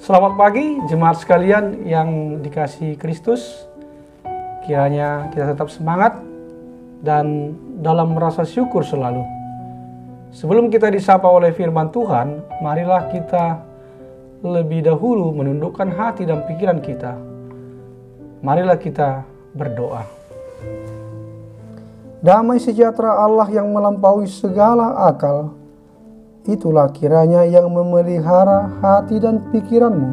Selamat pagi jemaat sekalian yang dikasihi Kristus. Kiranya kita tetap semangat dan dalam rasa syukur selalu. Sebelum kita disapa oleh firman Tuhan, marilah kita lebih dahulu menundukkan hati dan pikiran kita. Marilah kita berdoa. Damai sejahtera Allah yang melampaui segala akal, itulah kiranya yang memelihara hati dan pikiranmu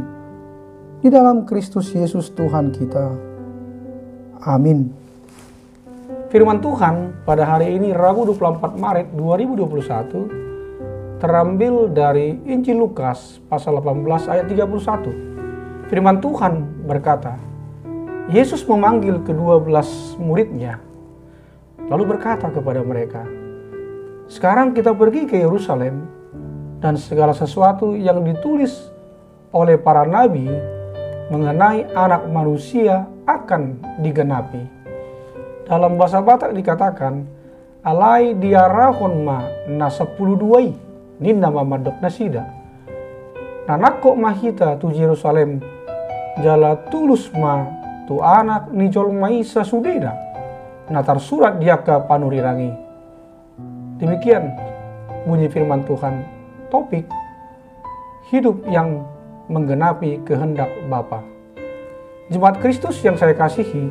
di dalam Kristus Yesus Tuhan kita. Amin. Firman Tuhan pada hari ini Rabu 24 Maret 2021 terambil dari Injil Lukas pasal 18 ayat 31. Firman Tuhan berkata, Yesus memanggil ke-12 muridnya, lalu berkata kepada mereka, "Sekarang kita pergi ke Yerusalem, dan segala sesuatu yang ditulis oleh para nabi mengenai anak manusia akan digenapi." Dalam bahasa Batak dikatakan, alai diarahon ma na 10 ninna mamadok nasida. Nanakko mahita tu Yerusalem, jala tulus ma tu anak nijol maisa sudeda, natar surat diaka panurirangi. Demikian bunyi firman Tuhan. Topik hidup yang menggenapi kehendak Bapa. Jemaat Kristus yang saya kasihi,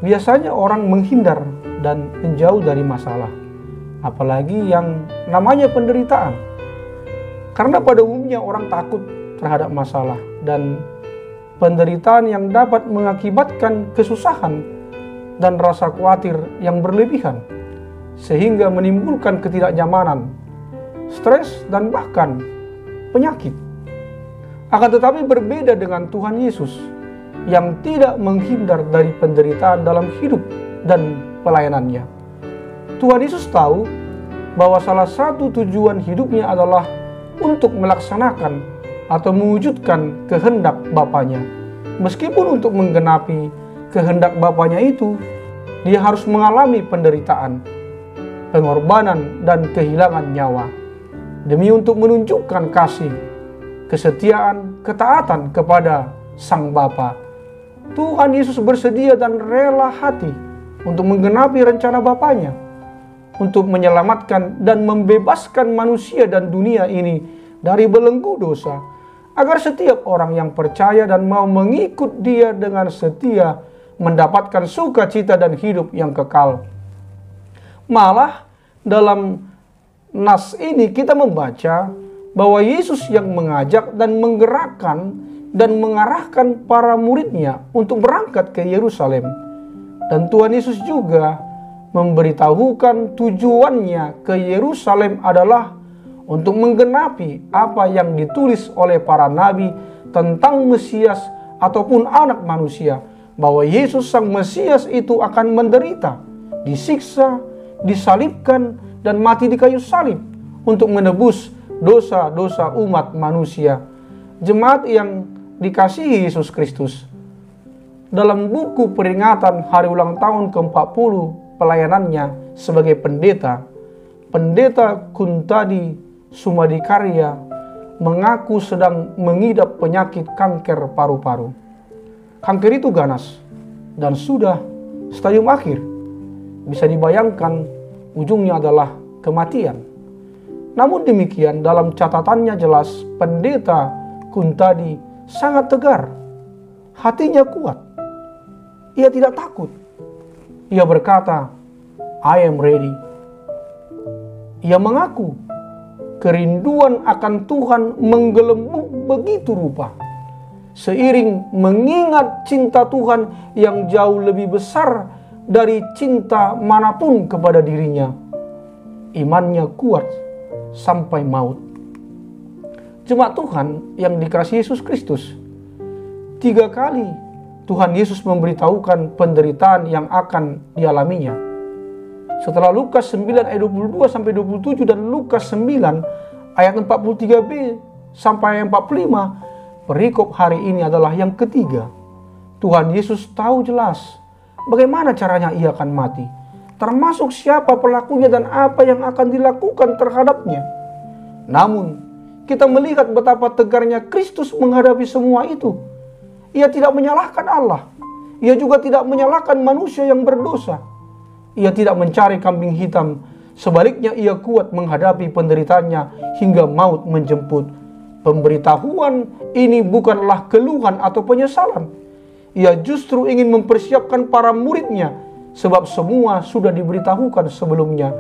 biasanya orang menghindar dan menjauh dari masalah, apalagi yang namanya penderitaan. Karena pada umumnya orang takut terhadap masalah dan penderitaan yang dapat mengakibatkan kesusahan dan rasa khawatir yang berlebihan, sehingga menimbulkan ketidaknyamanan, stres, dan bahkan penyakit. Akan tetapi berbeda dengan Tuhan Yesus yang tidak menghindar dari penderitaan dalam hidup dan pelayanannya. Tuhan Yesus tahu bahwa salah satu tujuan hidupnya adalah untuk melaksanakan atau mewujudkan kehendak Bapanya. Meskipun untuk menggenapi kehendak Bapanya itu, dia harus mengalami penderitaan, pengorbanan, dan kehilangan nyawa, demi untuk menunjukkan kasih, kesetiaan, ketaatan kepada Sang Bapa. Tuhan Yesus bersedia dan rela hati untuk menggenapi rencana Bapanya, untuk menyelamatkan dan membebaskan manusia dan dunia ini dari belenggu dosa, agar setiap orang yang percaya dan mau mengikut Dia dengan setia mendapatkan sukacita dan hidup yang kekal. Malah dalam nas ini kita membaca bahwa Yesus yang mengajak dan menggerakkan dan mengarahkan para muridnya untuk berangkat ke Yerusalem. Dan Tuhan Yesus juga memberitahukan tujuannya ke Yerusalem adalah untuk menggenapi apa yang ditulis oleh para nabi tentang Mesias ataupun anak manusia, bahwa Yesus Sang Mesias itu akan menderita, disiksa, disalibkan, dan mati di kayu salib untuk menebus dosa-dosa umat manusia. Jemaat yang dikasihi Yesus Kristus, dalam buku peringatan hari ulang tahun ke-40 pelayanannya sebagai pendeta, Pendeta Kuntadi Sumadikarya mengaku sedang mengidap penyakit kanker paru-paru. Kanker itu ganas dan sudah stadium akhir. Bisa dibayangkan ujungnya adalah kematian. Namun demikian, dalam catatannya jelas, Pendeta Kuntadi sangat tegar. Hatinya kuat. Ia tidak takut. Ia berkata, "I am ready." Ia mengaku kerinduan akan Tuhan menggelembung begitu rupa, seiring mengingat cinta Tuhan yang jauh lebih besar dari cinta manapun kepada dirinya. Imannya kuat sampai maut. Jemaat Tuhan yang dikasihi Yesus Kristus, 3 kali Tuhan Yesus memberitahukan penderitaan yang akan dialaminya. Setelah Lukas 9 ayat 22 sampai 27 dan Lukas 9 ayat 43b sampai 45, perikop hari ini adalah yang ketiga. Tuhan Yesus tahu jelas bagaimana caranya ia akan mati, termasuk siapa pelakunya dan apa yang akan dilakukan terhadapnya. Namun, kita melihat betapa tegarnya Kristus menghadapi semua itu. Ia tidak menyalahkan Allah. Ia juga tidak menyalahkan manusia yang berdosa. Ia tidak mencari kambing hitam. Sebaliknya ia kuat menghadapi penderitaannya hingga maut menjemput. Pemberitahuan ini bukanlah keluhan atau penyesalan. Ia justru ingin mempersiapkan para muridnya, sebab semua sudah diberitahukan sebelumnya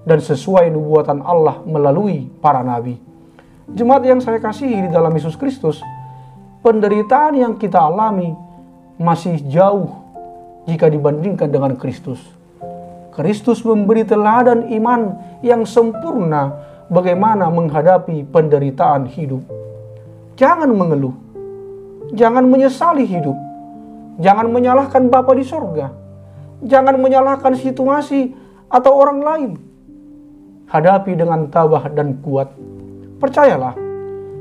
dan sesuai nubuatan Allah melalui para nabi. Jemaat yang saya kasihi di dalam Yesus Kristus, penderitaan yang kita alami masih jauh jika dibandingkan dengan Kristus. Kristus memberi teladan iman yang sempurna bagaimana menghadapi penderitaan hidup. Jangan mengeluh, jangan menyesali hidup, jangan menyalahkan Bapa di sorga, jangan menyalahkan situasi atau orang lain. Hadapi dengan tabah dan kuat. Percayalah,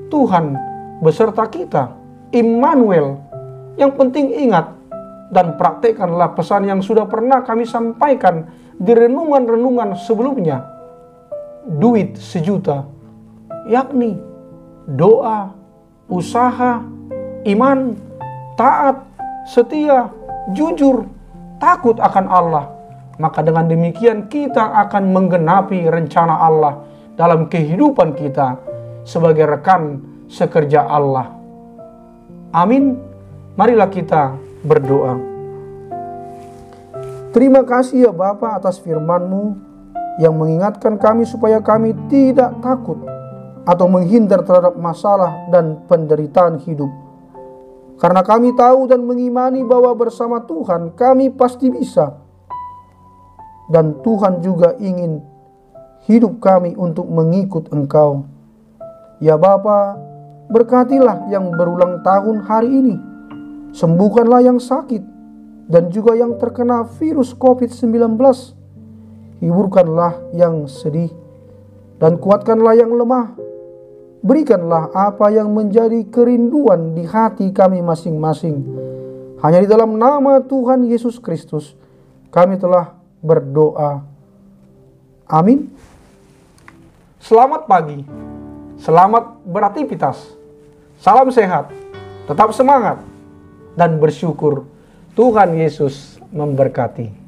Tuhan beserta kita, Immanuel. Yang penting ingat dan praktekkanlah pesan yang sudah pernah kami sampaikan di renungan-renungan sebelumnya. Duit sejuta, yakni doa, usaha, iman, taat, setia, jujur, takut akan Allah. Maka dengan demikian kita akan menggenapi rencana Allah dalam kehidupan kita sebagai rekan sekerja Allah. Amin. Marilah kita berdoa. Terima kasih ya Bapa atas firman-Mu yang mengingatkan kami supaya kami tidak takut atau menghindar terhadap masalah dan penderitaan hidup. Karena kami tahu dan mengimani bahwa bersama Tuhan kami pasti bisa. Dan Tuhan juga ingin hidup kami untuk mengikut Engkau. Ya Bapa, berkatilah yang berulang tahun hari ini. Sembuhkanlah yang sakit dan juga yang terkena virus COVID-19. Hiburkanlah yang sedih dan kuatkanlah yang lemah. Berikanlah apa yang menjadi kerinduan di hati kami masing-masing. Hanya di dalam nama Tuhan Yesus Kristus kami telah berdoa. Amin. Selamat pagi. Selamat beraktivitas. Salam sehat. Tetap semangat dan bersyukur. Tuhan Yesus memberkati.